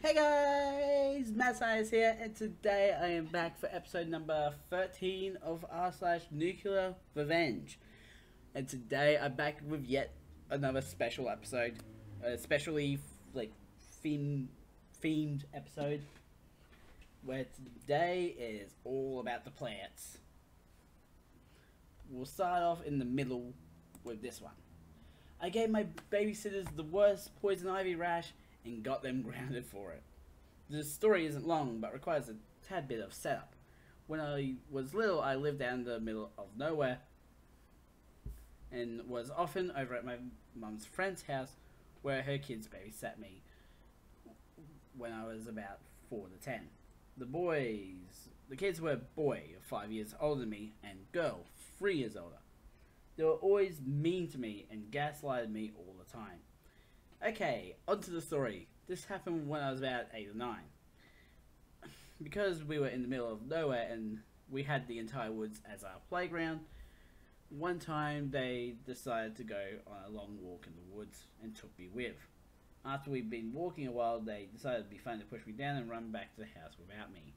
Hey guys, Matt Science here, and today I am back for episode number 13 of r/NuclearRevenge. And today I'm back with yet another special episode, especially themed episode, where today is all about the plants. We'll start off in the middle with this one. I gave my babysitters the worst poison ivy rash and got them grounded for it. The story isn't long, but requires a tad bit of setup. When I was little, I lived down in the middle of nowhere, and was often over at my mum's friend's house, where her kids babysat me when I was about 4 to 10. The kids were boy, 5 years older than me, and girl, 3 years older. They were always mean to me and gaslighted me all the time. Okay, on to the story. This happened when I was about 8 or 9. Because we were in the middle of nowhere and we had the entire woods as our playground, one time they decided to go on a long walk in the woods and took me with. After we'd been walking a while, they decided it'd be fun to push me down and run back to the house without me.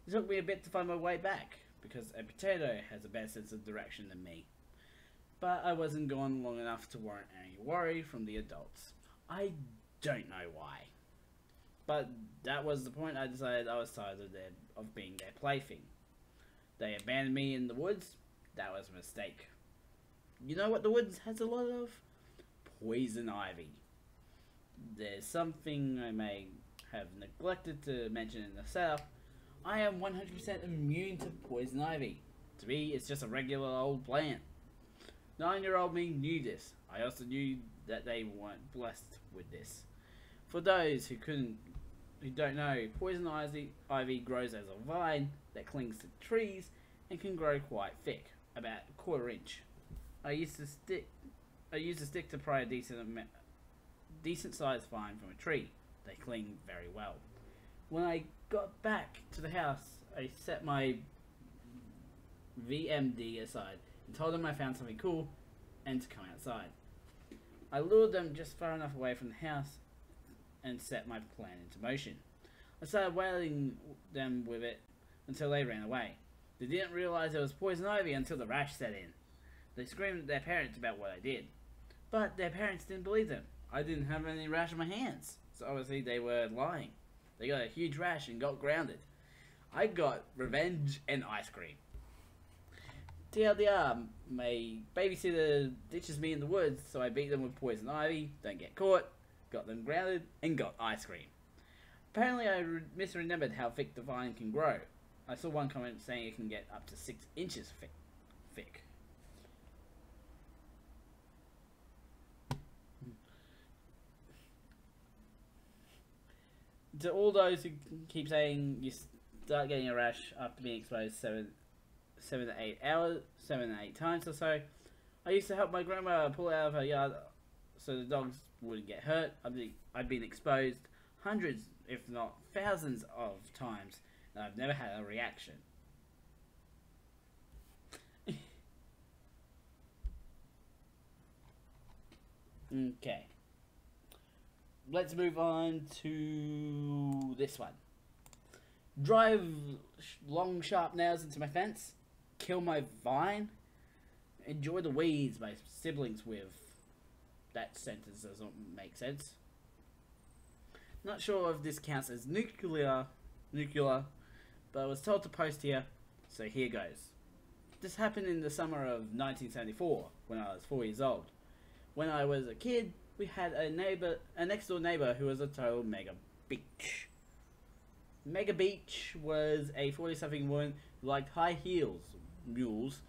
It took me a bit to find my way back, because a potato has a better sense of direction than me. But I wasn't gone long enough to warrant any worry from the adults. I don't know why. But that was the point. I decided I was tired of being their plaything. They abandoned me in the woods. That was a mistake. You know what the woods has a lot of? Poison ivy. There's something I may have neglected to mention in the setup. I am 100% immune to poison ivy. To me, it's just a regular old plant. 9-year-old me knew this. I also knew that they weren't blessed with this. For those who don't know, poison ivy grows as a vine that clings to trees and can grow quite thick, about a quarter inch. I used a stick to pry a decent sized vine from a tree. They cling very well. When I got back to the house, I set my VMD aside and told them I found something cool and to come outside. I lured them just far enough away from the house and set my plan into motion. I started wailing them with it until they ran away. They didn't realize it was poison ivy until the rash set in. They screamed at their parents about what I did, but their parents didn't believe them. I didn't have any rash on my hands, so obviously they were lying. They got a huge rash and got grounded. I got revenge and ice cream. TLDR, my babysitter ditches me in the woods, so I beat them with poison ivy, don't get caught, got them grounded, and got ice cream. Apparently I misremembered how thick the vine can grow. I saw one comment saying it can get up to 6 inches thick. To all those who keep saying you start getting a rash after being exposed 7 to 8 times or so, I used to help my grandma pull out of her yard so the dogs wouldn't get hurt. I've been exposed hundreds, if not thousands of times, and I've never had a reaction. Okay. Let's move on to this one. Drive long sharp nails into my fence. Kill my vine. Enjoy the weeds my siblings with. That sentence doesn't make sense. Not sure if this counts as nuclear, but I was told to post here, so here goes. This happened in the summer of 1974, when I was 4 years old. When I was a kid, we had a next door neighbor who was a total mega bitch. Mega Beach was a 40-something woman who liked high heels, mules,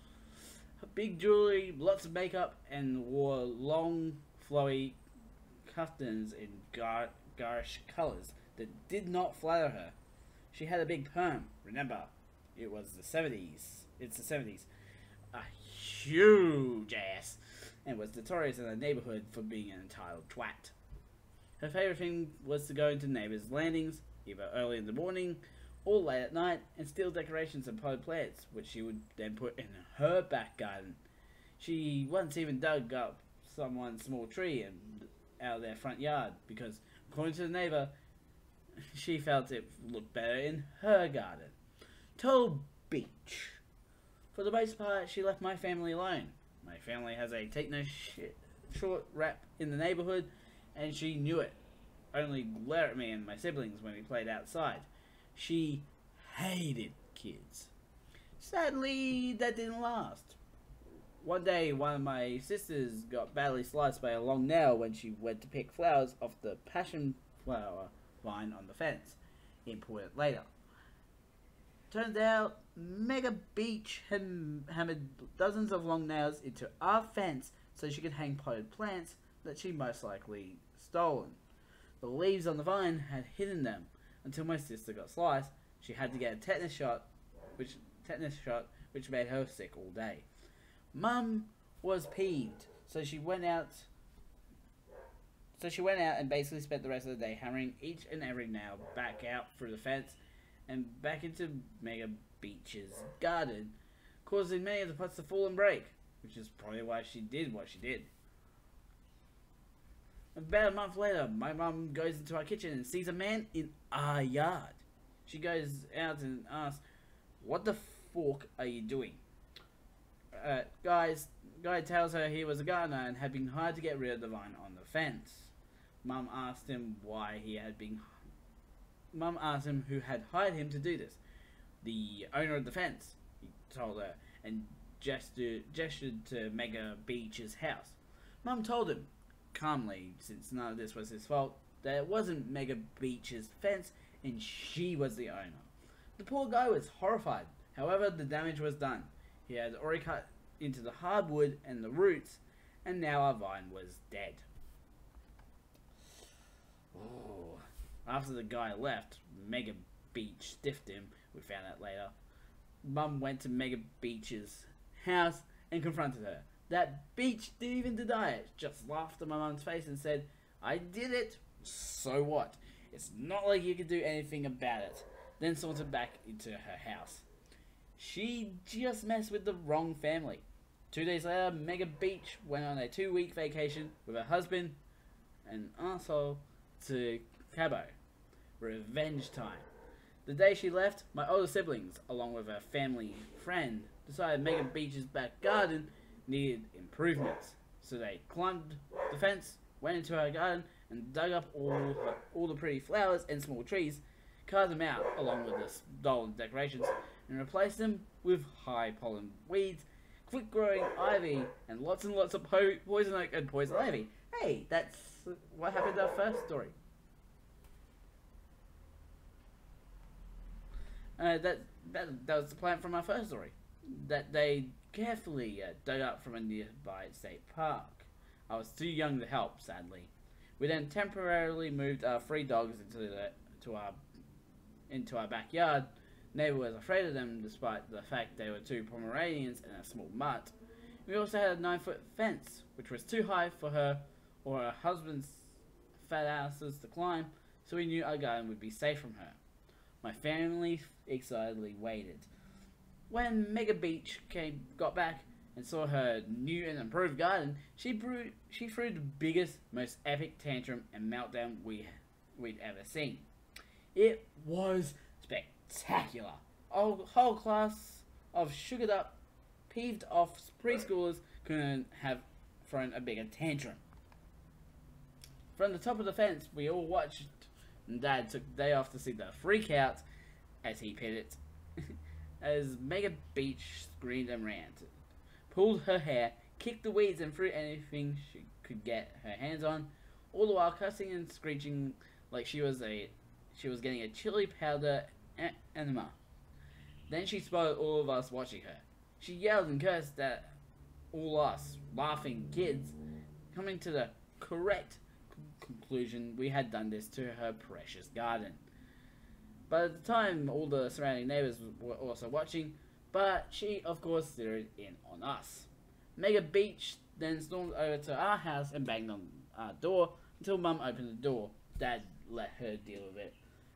big jewelry, lots of makeup, and wore long, flowy kaftans in garish colours that did not flatter her. She had a big perm. Remember, it was the 70s. It's the 70s. A huge ass, and was notorious in the neighbourhood for being an entitled twat. Her favourite thing was to go into neighbours' landings, either early in the morning or late at night, and steal decorations and potted plants, which she would then put in her back garden. She once even dug up someone's small tree out of their front yard, because, according to the neighbour, she felt it looked better in her garden. Total beach. For the most part, she left my family alone. My family has a take no shit short rap in the neighborhood, and she knew it. Only glare at me and my siblings when we played outside. She hated kids. Sadly, that didn't last. One day, one of my sisters got badly sliced by a long nail when she went to pick flowers off the passion flower vine on the fence. Important later. Turns out, Mega Beach had hammered dozens of long nails into our fence so she could hang potted plants that she most likely stolen. The leaves on the vine had hidden them. Until my sister got sliced, she had to get a tetanus shot, which made her sick all day. Mum was peeved, so she went out and basically spent the rest of the day hammering each and every nail back out through the fence and back into Mega Beach's garden, causing many of the pots to fall and break, which is probably why she did what she did. About a month later, my mum goes into our kitchen and sees a man in our yard. She goes out and asks, "What the fork are you doing?" Guy tells her he was a gardener and had been hired to get rid of the vine on the fence. Mum asked him who had hired him to do this. The owner of the fence, he told her, and gestured to Mega Beach's house. Mum told him, calmly, since none of this was his fault, that it wasn't Mega Beach's fence and she was the owner. The poor guy was horrified. However, the damage was done. He had already cut into the hardwood and the roots, and now our vine was dead. Oh. After the guy left, Mega Beach stiffed him. We found out later. Mum went to Mega Beach's house and confronted her. That Beach didn't even deny it, just laughed at my mum's face and said, "I did it, so what? It's not like you could do anything about it." Then sauntered back into her house. She just messed with the wrong family. 2 days later, Mega Beach went on a 2-week vacation with her husband, an arsehole, to Cabo. Revenge time. The day she left, my older siblings, along with a family friend, decided Mega Beach's back garden needed improvements. So they climbed the fence, went into her garden, and dug up all the pretty flowers and small trees, carved them out along with the stolen decorations, and replaced them with high pollen weeds, quick growing ivy, and lots of poison oak and poison ivy. Hey, that's what happened to our first story. That was the plant from our first story, that they carefully dug up from a nearby state park. I was too young to help, sadly. We then temporarily moved our 3 dogs into our backyard. Neighbor was afraid of them, despite the fact they were 2 Pomeranians and a small mutt. We also had a 9-foot fence, which was too high for her or her husband's fat asses to climb, so we knew our garden would be safe from her. My family excitedly waited. When Mega Beach got back and saw her new and improved garden, she threw the biggest, most epic tantrum and meltdown we'd ever seen. It was spectacular. A whole class of sugared up, peeved off preschoolers couldn't have thrown a bigger tantrum. From the top of the fence, we all watched, and Dad took the day off to see the freak out, as he put it, as Mega Beach screamed and ran, pulled her hair, kicked the weeds, and threw anything she could get her hands on, all the while cussing and screeching like she was getting a chili powder enema. Then she spotted all of us watching her. She yelled and cursed at all us laughing kids, coming to the correct conclusion we had done this to her precious garden. But at the time, all the surrounding neighbors were also watching, but she, of course, zeroed in on us. Mega Beach then stormed over to our house and banged on our door until Mum opened the door. Dad let her deal with it,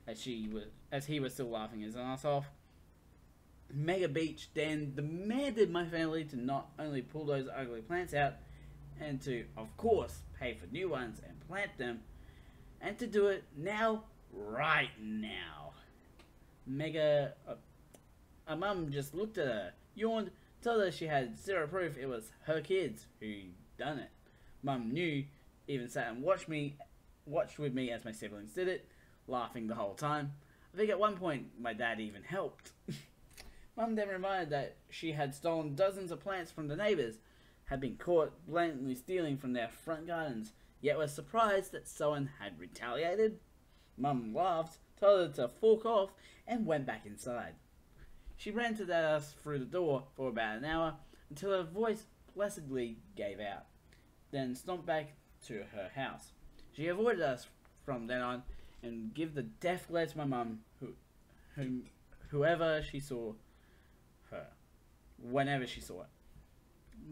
as he was still laughing his ass off. Mega Beach then demanded my family to not only pull those ugly plants out, and to, of course, pay for new ones and plant them, and to do it now right now. Mega... her mum just looked at her, yawned, told her she had zero proof it was her kids who done it. Mum knew, even sat and watched with me as my siblings did it, laughing the whole time. I think at one point my dad even helped. Mum then reminded that she had stolen dozens of plants from the neighbours, had been caught blatantly stealing from their front gardens, yet was surprised that someone had retaliated. Mum laughed, told her to fork off, and went back inside. She ranted at us through the door for about an hour until her voice placidly gave out, then stomped back to her house. She avoided us from then on and gave the death glare to my mum, whoever she saw her, whenever she saw her.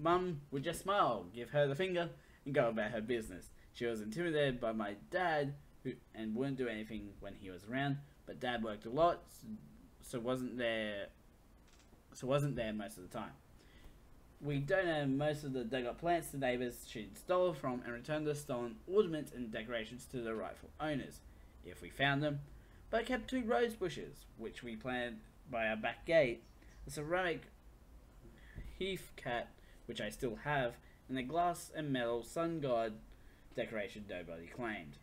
Mum would just smile, give her the finger, and go about her business. She was intimidated by my dad, and wouldn't do anything when he was around, but Dad worked a lot, so wasn't there most of the time. We donated most of the dug up plants to neighbours she'd stolen from and returned the stolen ornaments and decorations to the rightful owners, if we found them, but kept 2 rose bushes, which we planted by our back gate, a ceramic heath cat, which I still have, and a glass and metal sun god decoration nobody claimed.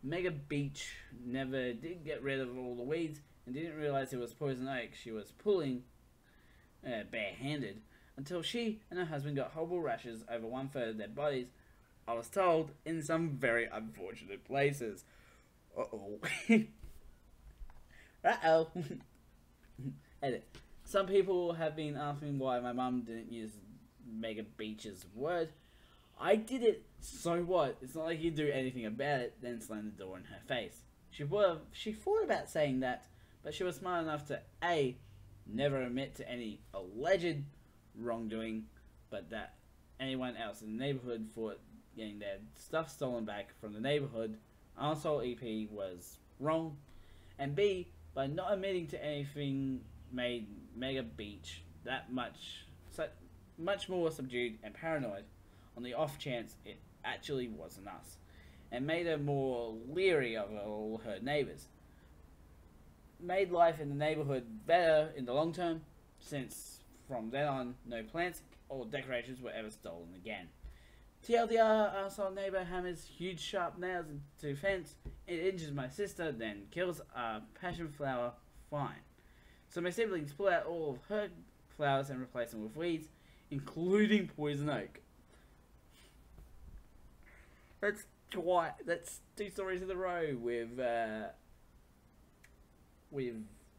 Mega Beach never did get rid of all the weeds and didn't realise it was poison oak she was pulling barehanded until she and her husband got horrible rashes over 1/3 of their bodies, I was told, in some very unfortunate places. Uh-oh. Uh-oh. Edit. Some people have been asking why my mum didn't use Mega Beach's word. I did it, so what? It's not like you do anything about it, then slammed the door in her face. She thought about saying that, but she was smart enough to A, never admit to any alleged wrongdoing, but that anyone else in the neighbourhood thought getting their stuff stolen back from the neighbourhood Arsehole EP was wrong, and B, by not admitting to anything made Mega Beach that much more subdued and paranoid on the off chance it actually wasn't us, and made her more leery of all her neighbours. Made life in the neighbourhood better in the long term, since from then on no plants or decorations were ever stolen again. TLDR, arsehole neighbour hammers huge sharp nails into fence, it injures my sister, then kills our passion flower fine. So my siblings pull out all of her flowers and replace them with weeds, including poison oak. That's 2 stories in a row with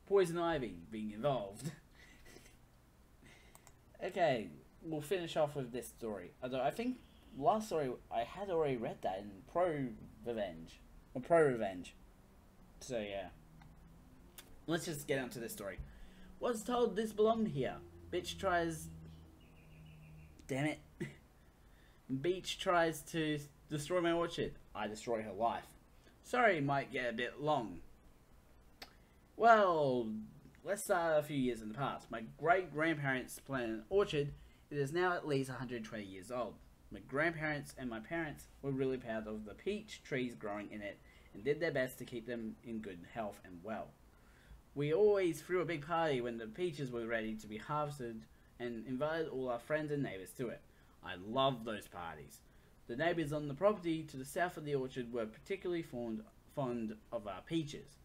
poison ivy being involved. Okay, we'll finish off with this story. Although I think last story I had already read that in Pro-Revenge. So yeah. Let's just get on to this story. Was told this belonged here. Bitch tries... Damn it. Beach tries to destroy my orchard. I destroy her life. Sorry, might get a bit long. Well, let's start a few years in the past. My great-grandparents planted an orchard. It is now at least 120 years old. My grandparents and my parents were really proud of the peach trees growing in it and did their best to keep them in good health and well. We always threw a big party when the peaches were ready to be harvested and invited all our friends and neighbours to it. I loved those parties. The neighbours on the property to the south of the orchard were particularly fond of our peaches.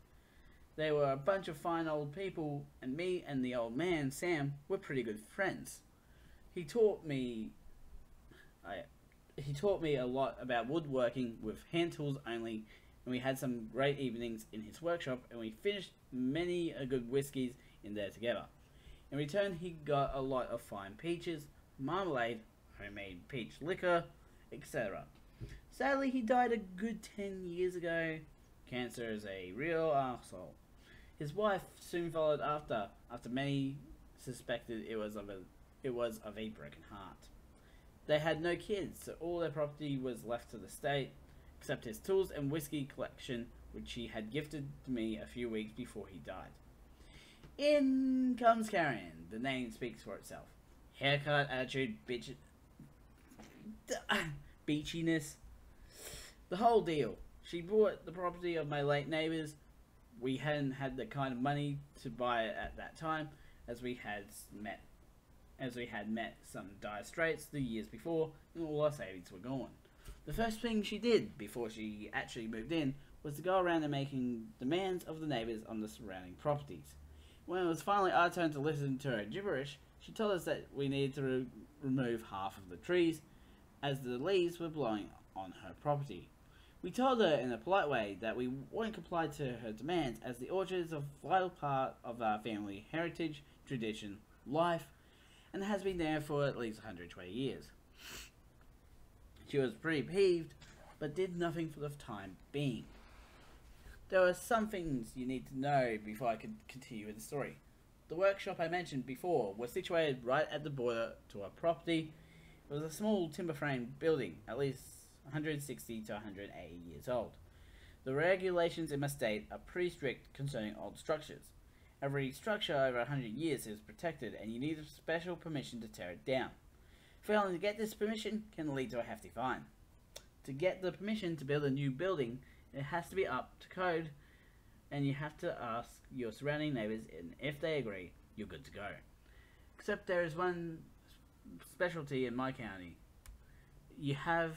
They were a bunch of fine old people, and me and the old man, Sam, were pretty good friends. He taught me a lot about woodworking with hand tools only, and we had some great evenings in his workshop, and we finished many a good whiskies in there together. In return, he got a lot of fine peaches, marmalade, homemade peach liquor, etc. Sadly, he died a good 10 years ago. Cancer is a real arsehole. His wife soon followed after many suspected it was of a broken heart. They had no kids, so all their property was left to the state, except his tools and whiskey collection, which he had gifted to me a few weeks before he died. In comes Karen. The name speaks for itself. Haircut, attitude, beachiness. The whole deal. She bought the property of my late neighbours. We hadn't had the kind of money to buy it at that time, as we had met some dire straits the years before, and all our savings were gone. The first thing she did before she actually moved in was to go around and making demands of the neighbours on the surrounding properties. When it was finally our turn to listen to her gibberish, she told us that we needed to remove half of the trees, as the leaves were blowing on her property. We told her in a polite way that we won't comply to her demands, as the orchard is a vital part of our family heritage, tradition, life, and has been there for at least 120 years. She was pretty peeved, but did nothing for the time being. There are some things you need to know before I could continue with the story. The workshop I mentioned before was situated right at the border to our property. It was a small timber-framed building, at least 160 to 180 years old. The regulations in my state are pretty strict concerning old structures. Every structure over 100 years is protected, and you need a special permission to tear it down. Failing to get this permission can lead to a hefty fine. To get the permission to build a new building, it has to be up to code, and you have to ask your surrounding neighbours, and if they agree, you're good to go. Except there is one specialty in my county. You have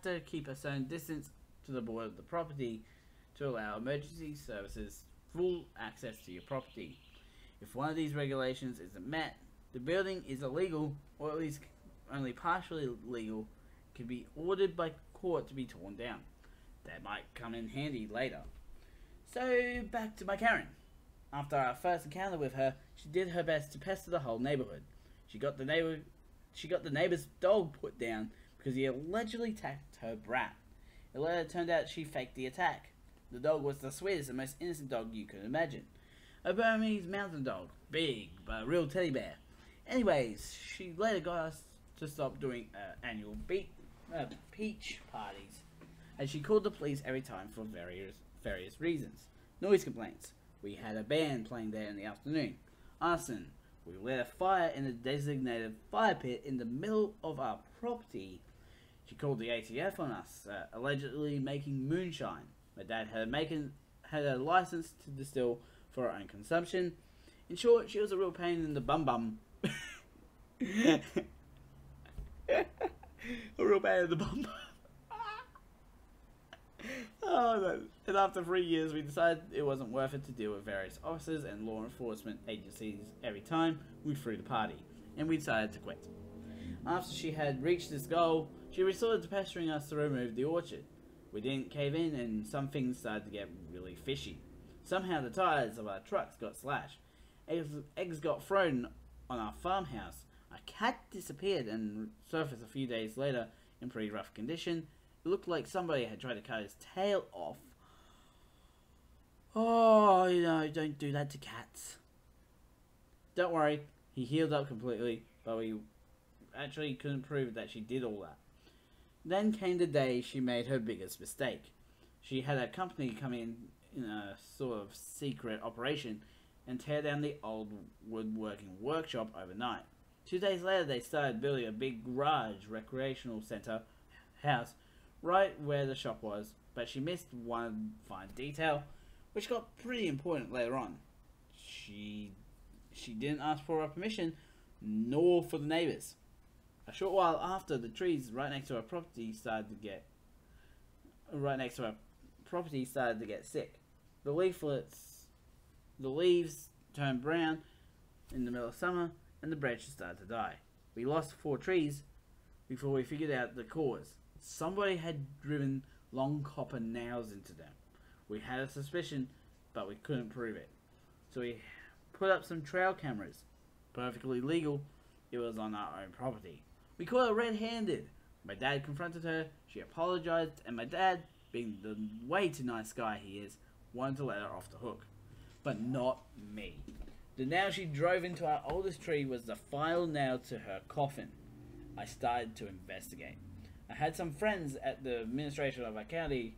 to keep a certain distance to the border of the property to allow emergency services full access to your property. If one of these regulations isn't met, the building is illegal, or at least only partially legal, can be ordered by court to be torn down. That might come in handy later. So back to my Karen. After our first encounter with her, she did her best to pester the whole neighborhood. She got the neighbor's dog put down because he allegedly attacked her brat. It later turned out she faked the attack. The dog was the sweetest and most innocent dog you could imagine. A Burmese mountain dog. Big, but a real teddy bear. Anyways, she later got us to stop doing annual peach parties, as she called the police every time for various reasons. Noise complaints. We had a band playing there in the afternoon. Arson. We lit a fire in a designated fire pit in the middle of our property. She called the ATF on us, allegedly making moonshine. My dad had a license to distill for her own consumption. In short, she was a real pain in the bum. A real pain in the bum. Oh, no. And after 3 years, we decided it wasn't worth it to deal with various officers and law enforcement agencies every time we threw the party, and we decided to quit. After she had reached this goal, she resorted to pestering us to remove the orchard. We didn't cave in, and some things started to get really fishy. Somehow the tires of our trucks got slashed. Eggs got thrown on our farmhouse. A cat disappeared and surfaced a few days later in pretty rough condition. It looked like somebody had tried to cut his tail off. Oh, don't do that to cats. Don't worry, he healed up completely, but we actually couldn't prove that she did all that. Then came the day she made her biggest mistake. She had a company come in a sort of secret operation and tear down the old woodworking workshop overnight. 2 days later, they started building a big garage recreational center house right where the shop was, but she missed one fine detail, which got pretty important later on. She didn't ask for our permission, nor for the neighbors. A short while after, the trees right next to our property started to get sick. The leaves turned brown in the middle of summer, and the branches started to die. We lost 4 trees before we figured out the cause. Somebody had driven long copper nails into them. We had a suspicion, but we couldn't prove it. So we put up some trail cameras. Perfectly legal. It was on our own property. We caught her red-handed. My dad confronted her. She apologized, and my dad, being the way too nice guy he is, wanted to let her off the hook. But not me. The nail she drove into our oldest tree was the final nail to her coffin. I started to investigate. I had some friends at the administration of our county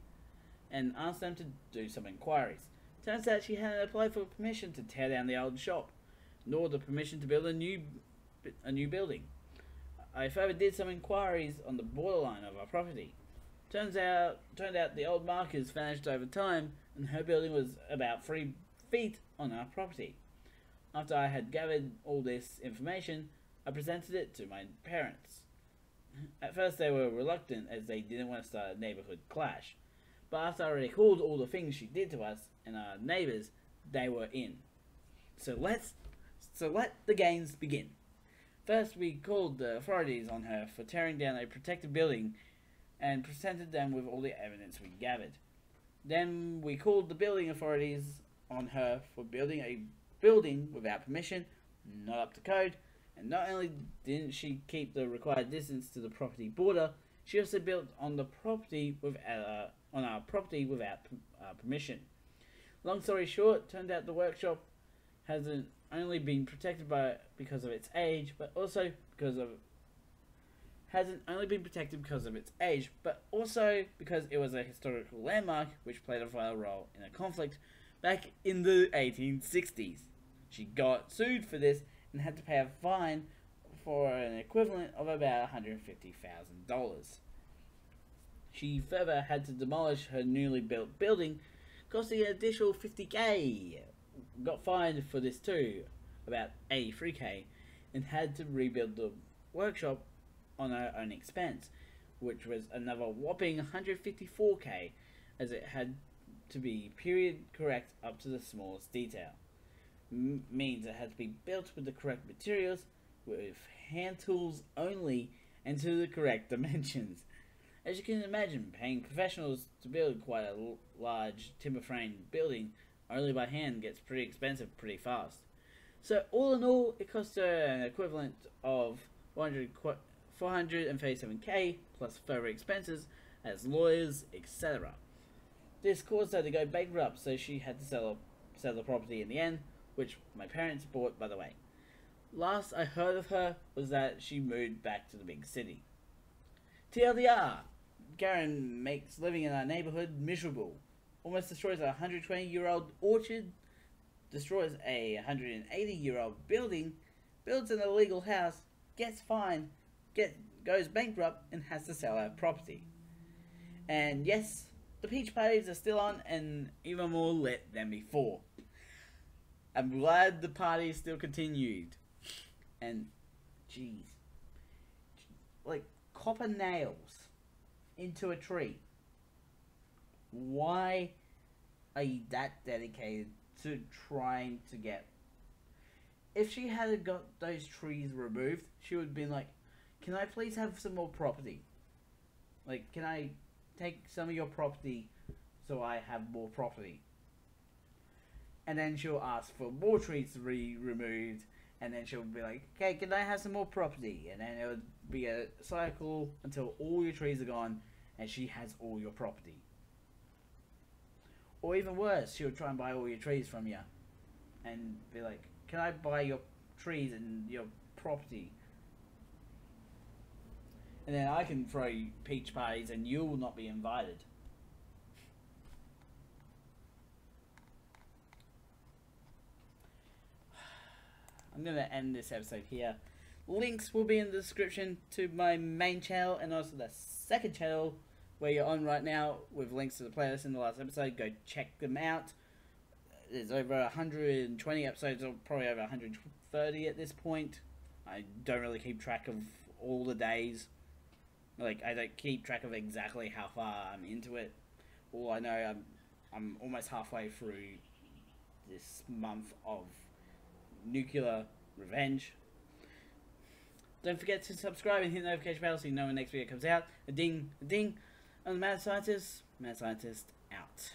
and asked them to do some inquiries. Turns out she hadn't applied for permission to tear down the old shop, nor the permission to build a new building. I further did some inquiries on the borderline of our property. Turned out the old markers vanished over time, and her building was about 3 feet on our property. After I had gathered all this information, I presented it to my parents. At first they were reluctant as they didn't want to start a neighborhood clash, but after I recalled all the things she did to us and our neighbors, they were in. So let the games begin. First we called the authorities on her for tearing down a protected building and presented them with all the evidence we gathered. Then we called the building authorities on her for building a building without permission, not up to code, and not only didn't she keep the required distance to the property border, she also built on the property on our property without permission. Long story short, turned out the workshop hasn't only been protected because of its age, but also because it was a historical landmark which played a vital role in a conflict back in the 1860s. She got sued for this and had to pay a fine for an equivalent of about $150,000. She further had to demolish her newly built building, costing an additional $50,000. Got fined for this too, about $83,000, and had to rebuild the workshop on her own expense, which was another whopping $154,000, as it had to be period correct up to the smallest detail. Means it had to be built with the correct materials, with hand tools only, and to the correct dimensions. As you can imagine, paying professionals to build quite a large timber frame building only by hand gets pretty expensive pretty fast. So all in all, it cost her an equivalent of $437,000 plus further expenses as lawyers, etc. This caused her to go bankrupt, so she had to sell the property in the end, which my parents bought, by the way. Last I heard of her was that she moved back to the big city. TLDR, Garen makes living in our neighborhood miserable. Almost destroys a 120-year-old orchard, destroys a 180-year-old building, builds an illegal house, gets fined, goes bankrupt, and has to sell our property. And yes, the peach parties are still on and even more lit than before. I'm glad the party still continued. And, jeez. Like, copper nails into a tree. Why are you that dedicated to trying to get... If she had got those trees removed, she would have been like, can I please have some more property? Like, can I take some of your property so I have more property? And then she'll ask for more trees to be removed, and then she'll be like, okay, can I have some more property? And then it would be a cycle until all your trees are gone and she has all your property. Or even worse, she'll try and buy all your trees from you and be like, can I buy your trees and your property? And then I can throw peach parties and you will not be invited. I'm going to end this episode here. Links will be in the description to my main channel and also the second channel where you're on right now, with links to the playlist in the last episode. Go check them out. There's over 120 episodes, or probably over 130 at this point. I don't really keep track of all the days. Like, I don't keep track of exactly how far I'm into it. All I know, I'm almost halfway through this month of NuclearRevenge. Don't forget to subscribe and hit the notification bell so you know when the next video comes out. A ding, a ding. I'm the Mad Scientist. Mad Scientist out.